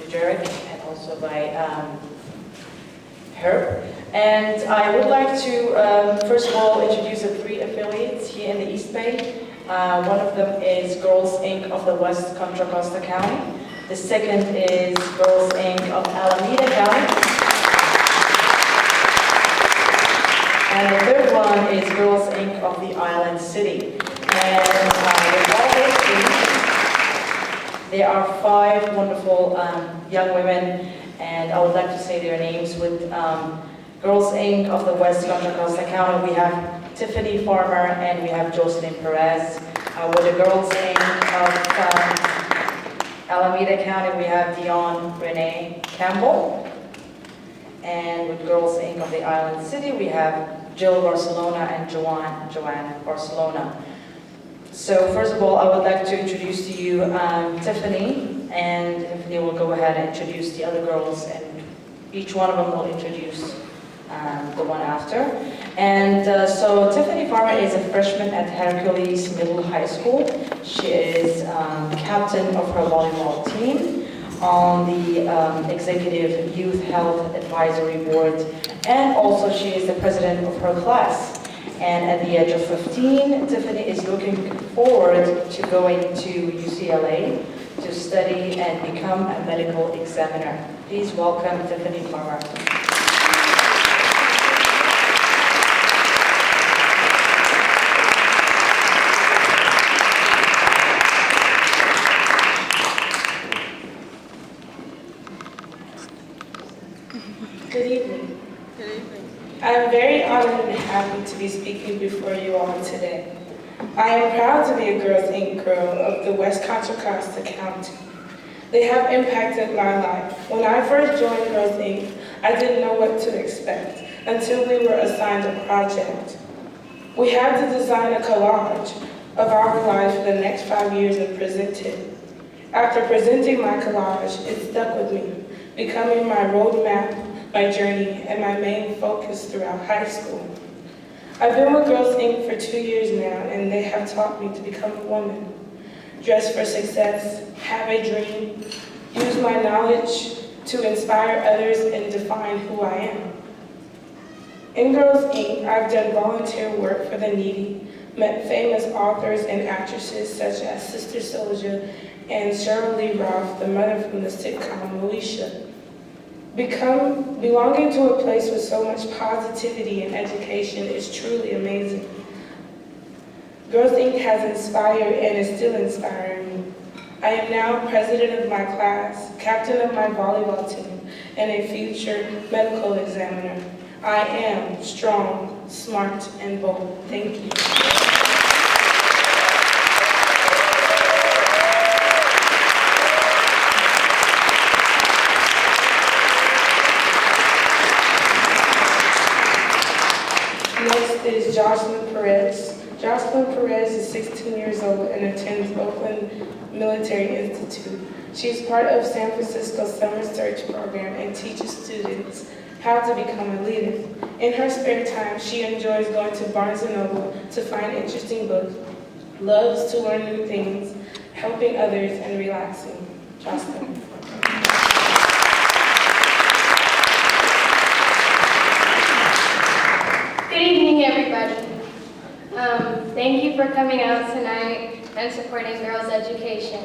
Jarek and also by Herb. And I would like to, first of all, introduce the 3 affiliates here in the East Bay. One of them is Girls Inc. of the West Contra Costa County. The second is Girls Inc. of Alameda County. And the third one is Girls Inc. of the Island City. And with all those things, there are 5 wonderful young women, and I would like to say their names. With Girls Inc. of the West Contra Costa County, we have Tiffany Farmer and we have Jocelyn Perez. With the Girls Inc. of Alameda County, we have Dion Renee Campbell. And with Girls Inc. of the Island City, we have Jill Barcelona and Joanne Barcelona. So first of all, I would like to introduce to you Tiffany, and Tiffany will go ahead and introduce the other girls, and each one of them will introduce the one after. And so Tiffany Farmer is a freshman at Hercules Middle High School. She is captain of her volleyball team on the Executive Youth Health Advisory Board, and also she is the president of her class. And at the age of 15, Tiffany is looking forward to going to UCLA to study and become a medical examiner. Please welcome Tiffany Farmer. Good evening. Good evening. I am very honored and happy to be speaking before you all today. I am proud to be a Girls Inc. girl of the West Contra Costa County. They have impacted my life. When I first joined Girls Inc., I didn't know what to expect until we were assigned a project. We had to design a collage of our lives for the next 5 years and present it. After presenting my collage, it stuck with me, becoming my roadmap, my journey, and my main focus throughout high school. I've been with Girls Inc. for 2 years now, and they have taught me to become a woman, dress for success, have a dream, use my knowledge to inspire others and define who I am. In Girls Inc., I've done volunteer work for the needy, met famous authors and actresses such as Sister Soldier and Cheryl Lee Ralph, the mother from the sitcom Moesha. Belonging to a place with so much positivity and education is truly amazing. Girls Inc. has inspired and is still inspiring me. I am now president of my class, captain of my volleyball team, and a future medical examiner. I am strong, smart, and bold. Thank you. Next is Jocelyn Perez. Jocelyn Perez is 16 years old and attends Oakland Military Institute. She is part of San Francisco's Summer Search program and teaches students how to become a leader. In her spare time, she enjoys going to Barnes & Noble to find interesting books, loves to learn new things, helping others, and relaxing. Jocelyn. Good evening, everybody. Thank you for coming out tonight and supporting girls' education.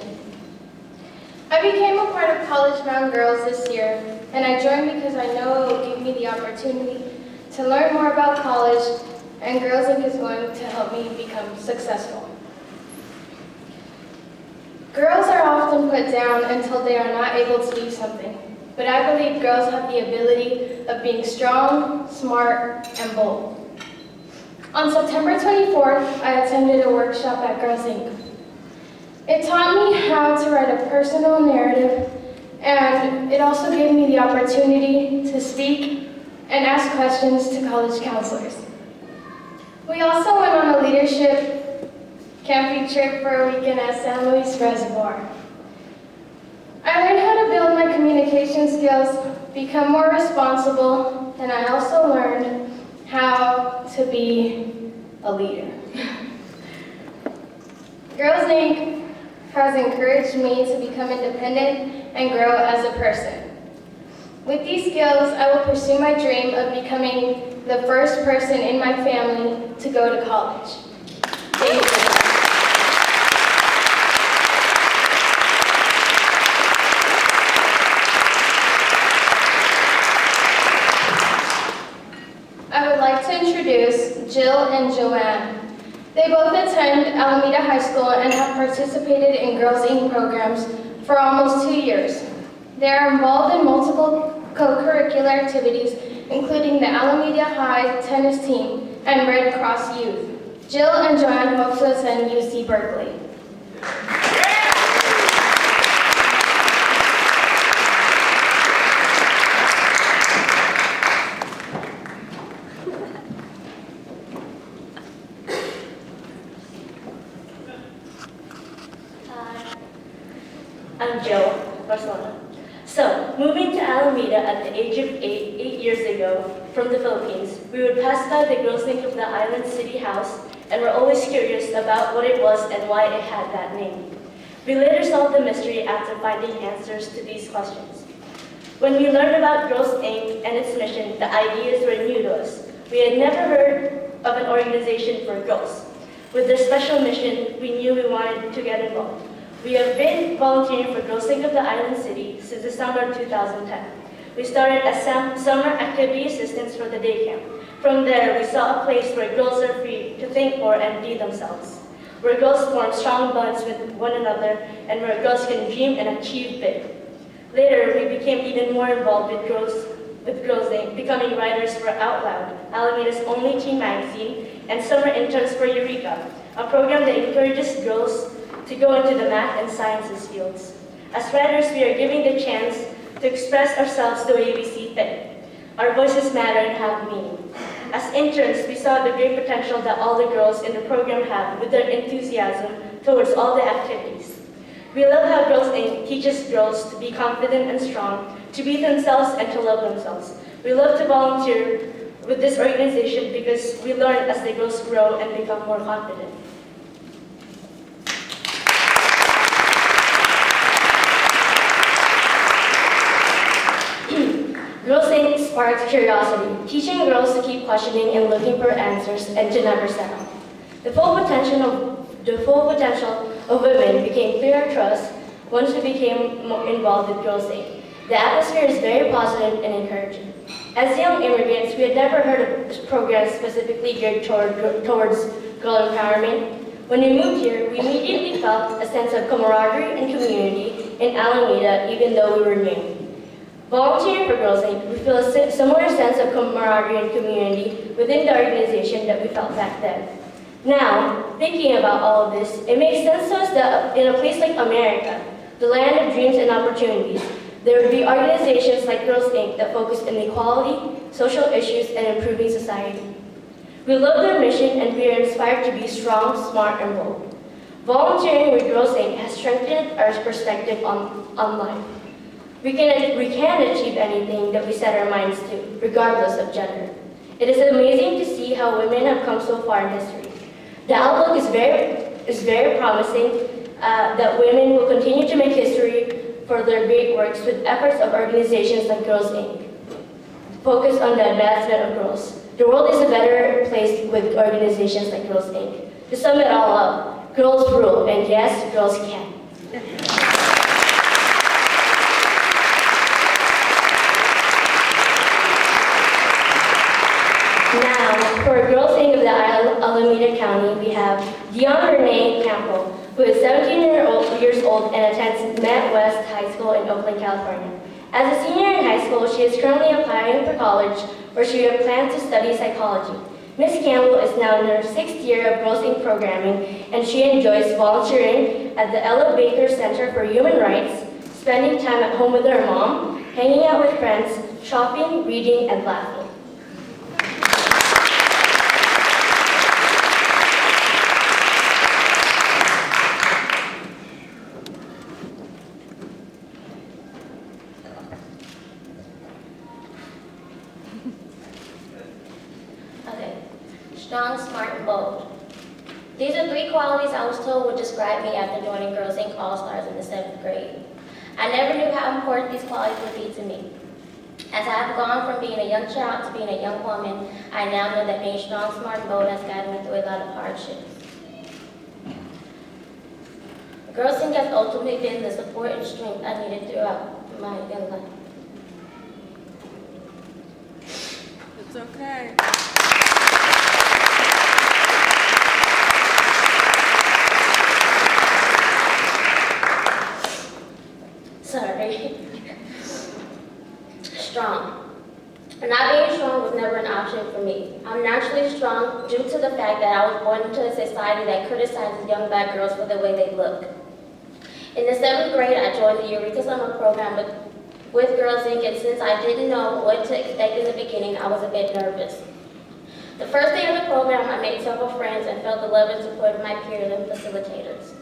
I became a part of College Bound Girls this year, and I joined because I know it will give me the opportunity to learn more about college, and Girls Inc. is going to help me become successful. Girls are often put down until they are not able to do something, but I believe girls have the ability of being strong, smart, and bold. On September 24th, I attended a workshop at Girls Inc. It taught me how to write a personal narrative, and it also gave me the opportunity to speak and ask questions to college counselors. We also went on a leadership camping trip for a weekend at San Luis Reservoir. I learned how to build my communication skills, become more responsible, and I also learned how to be a leader. Girls Inc. has encouraged me to become independent and grow as a person. With these skills, I will pursue my dream of becoming the first person in my family to go to college. Thank you. I would like to introduce Jill and Joanne. They both attend Alameda High School and have participated in Girls Inc. programs for almost 2 years. They are involved in multiple co-curricular activities, including the Alameda High tennis team and Red Cross Youth. Jill and Joanne hope to attend UC Berkeley. I'm Jill, Barcelona. So, moving to Alameda at the age of 8 years ago from the Philippines, we would pass by the Girls Inc. of the Island City House and were always curious about what it was and why it had that name. We later solved the mystery after finding answers to these questions. When we learned about Girls Inc. and its mission, the ideas were new to us. We had never heard of an organization for girls. With their special mission, we knew we wanted to get involved. We have been volunteering for Girls Inc. of the Island City since the summer of 2010. We started as summer activity assistants for the day camp. From there, we saw a place where girls are free to think for and be themselves, where girls form strong bonds with one another, and where girls can dream and achieve big. Later, we became even more involved with Girls Inc., becoming writers for Out Loud, Alameda's only teen magazine, and summer interns for Eureka, a program that encourages girls to go into the math and sciences fields. As writers, we are giving the chance to express ourselves the way we see fit. Our voices matter and have meaning. As interns, we saw the great potential that all the girls in the program have with their enthusiasm towards all the activities. We love how Girls Inc. teaches girls to be confident and strong, to be themselves and to love themselves. We love to volunteer with this organization because we learn as the girls grow and become more confident. Girls Inc. sparked curiosity, teaching girls to keep questioning and looking for answers and to never settle. The full potential of women became clearer to us once we became more involved with Girls Inc. The atmosphere is very positive and encouraging. As young immigrants, we had never heard of programs specifically geared towards girl empowerment. When we moved here, we immediately felt a sense of camaraderie and community in Alameda, even though we were new. Volunteering for Girls Inc., we feel a similar sense of camaraderie and community within the organization that we felt back then. Now, thinking about all of this, it makes sense to us that in a place like America, the land of dreams and opportunities, there would be organizations like Girls Inc. that focus on equality, social issues, and improving society. We love their mission and we are inspired to be strong, smart, and bold. Volunteering with Girls Inc. has strengthened our perspective on life. We can achieve anything that we set our minds to, regardless of gender. It is amazing to see how women have come so far in history. The outlook is very promising that women will continue to make history for their great works with efforts of organizations like Girls Inc. Focus on the advancement of girls. The world is a better place with organizations like Girls Inc. To sum it all up, girls rule, and yes, girls can. Now, for Girls Inc. of the Alameda County, we have Dion Renee Campbell, who is 17 years old and attends Met West High School in Oakland, California. As a senior in high school, she is currently applying for college, where she plans to study psychology. Ms. Campbell is now in her 6th year of Girls Inc. programming, and she enjoys volunteering at the Ella Baker Center for Human Rights, spending time at home with her mom, hanging out with friends, shopping, reading, and laughing. Strong, smart, and bold. These are 3 qualities I was told would describe me after joining Girls Inc. All-Stars in the 7th grade. I never knew how important these qualities would be to me. As I have gone from being a young child to being a young woman, I now know that being strong, smart, and bold has guided me through a lot of hardships. Girls Inc. has ultimately been the support and strength I needed throughout my young life. It's okay. Sorry. Strong. Not being strong was never an option for me. I'm naturally strong due to the fact that I was born into a society that criticizes young black girls for the way they look. In the 7th grade, I joined the Eureka Summer Program with Girls Inc., and since I didn't know what to expect in the beginning, I was a bit nervous. The first day of the program, I made several friends and felt the love and support of my peers and facilitators.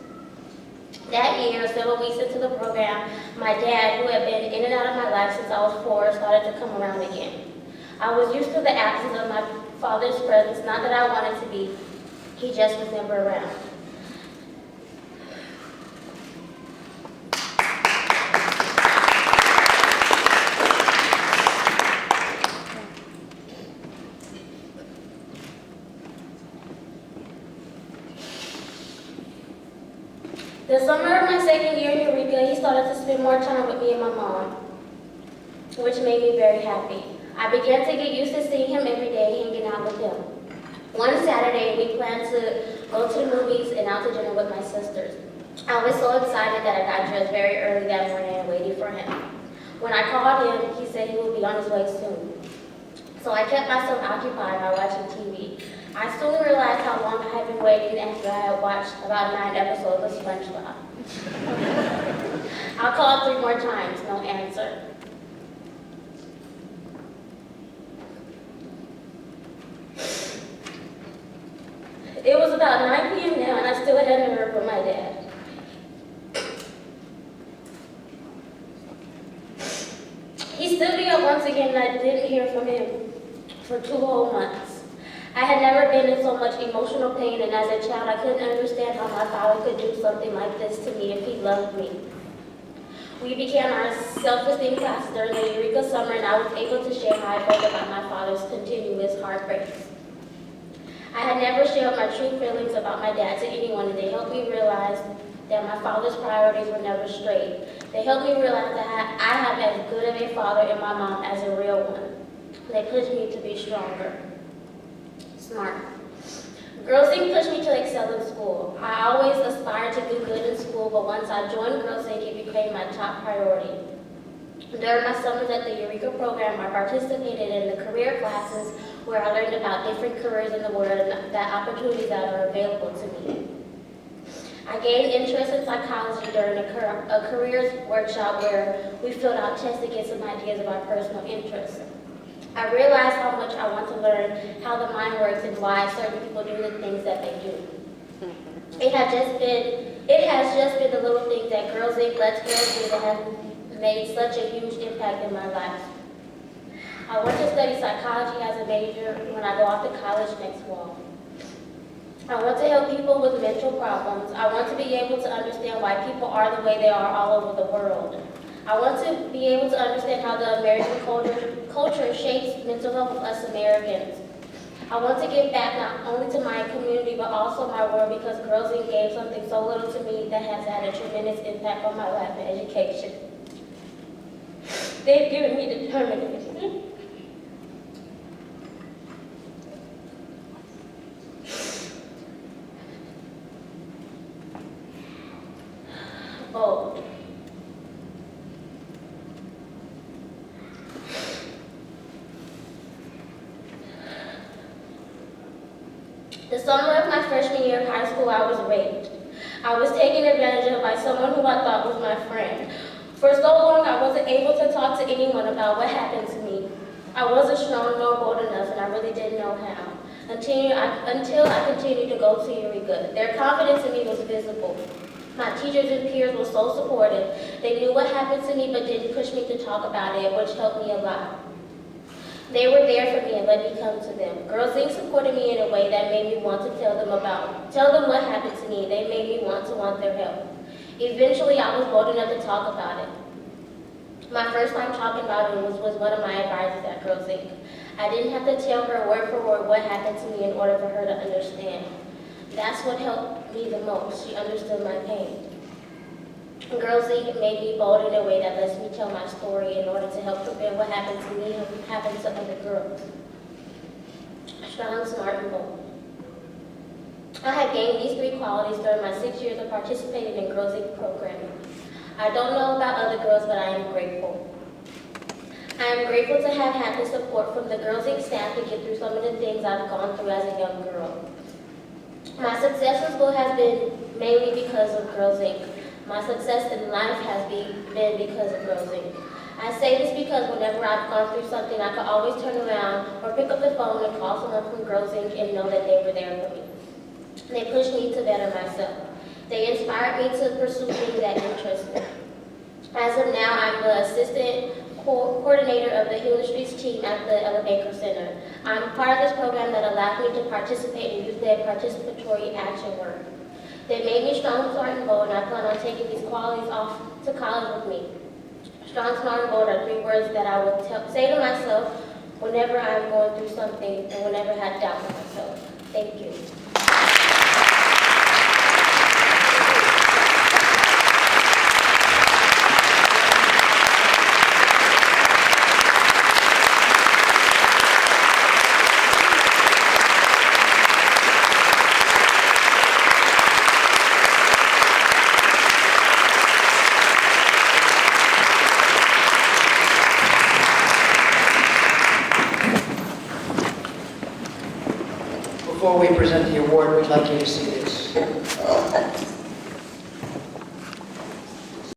That year, several weeks into the program, my dad, who had been in and out of my life since I was 4, started to come around again. I was used to the absence of my father's presence, not that I wanted to be, he just was never around. The summer of my 2nd year in Eureka, he started to spend more time with me and my mom, which made me very happy. I began to get used to seeing him every day, hanging out with him. One Saturday, we planned to go to the movies and out to dinner with my sisters. I was so excited that I got dressed very early that morning and waited for him. When I called him, he said he would be on his way soon. So I kept myself occupied by watching TV. I soon realized how long I had been waiting after I had watched about 9 episodes of SpongeBob. I called 3 more times, no answer. It was about 9 p.m. now, and I still hadn't heard from my dad. He stood me up once again, and I didn't hear from him for 2 whole months. I had never been in so much emotional pain, and as a child, I couldn't understand how my father could do something like this to me if he loved me. We began our self-esteem class during the Eureka summer, and I was able to share how I felt about my father's continuous heartbreaks. I had never shared my true feelings about my dad to anyone, and they helped me realize that my father's priorities were never straight. They helped me realize that I have as good of a father and my mom as a real one. They pushed me to be stronger. Smart. Girls Inc. pushed me to excel in school. I always aspired to do good in school, but once I joined Girls Inc., it became my top priority. During my summers at the Eureka program, I participated in the career classes where I learned about different careers in the world and the opportunities that are available to me. I gained interest in psychology during a careers workshop where we filled out tests to get some ideas of our personal interests. I realized how much I want to learn how the mind works and why certain people do the things that they do. It has just been the little things that Girls Inc. lets girls do that have made such a huge impact in my life. I want to study psychology as a major when I go off to college next fall. I want to help people with mental problems. I want to be able to understand why people are the way they are all over the world. I want to be able to understand how the American culture shapes mental health of us Americans. I want to give back not only to my community but also my world because Girls Inc. gave something so little to me that has had a tremendous impact on my life and education. They've given me determination. Bold. The summer of my freshman year of high school, I was raped. I was taken advantage of by someone who I thought was my friend. For so long, I wasn't able to talk to anyone about what happened to me. I wasn't strong nor bold enough, and I really didn't know how. Until I continued to go to Eureka. Their confidence in me was visible. My teachers and peers were so supportive. They knew what happened to me, but didn't push me to talk about it, which helped me a lot. They were there for me and let me come to them. Girls Inc. supported me in a way that made me want to tell them what happened to me. They made me want their help. Eventually, I was bold enough to talk about it. My first time talking about it was one of my advisors at Girls Inc. I didn't have to tell her word for word what happened to me in order for her to understand. That's what helped me the most. She understood my pain. Girls Inc. made me bold in a way that lets me tell my story in order to help prevent what happened to me and happen to other girls. Strong, smart, and bold. I have gained these 3 qualities during my 6 years of participating in Girls Inc. programming. I don't know about other girls, but I am grateful. I am grateful to have had the support from the Girls Inc. staff to get through some of the things I've gone through as a young girl. My success in school has been mainly because of Girls Inc. My success in life has been because of Girls Inc. I say this because whenever I've gone through something, I could always turn around or pick up the phone and call someone from Girls Inc. and know that they were there for me. They pushed me to better myself. They inspired me to pursue things that interest me. As of now, I'm the assistant coordinator of the Healing Streets team at the Ella Baker Center. I'm part of this program that allows me to participate in youth-led participatory action work. They made me strong, smart, and bold, and I plan on taking these qualities off to college with me. Strong, smart, and bold are 3 words that I will say to myself whenever I'm going through something and whenever I have doubt in myself. Thank you. Before we present the award, we'd like you to see this.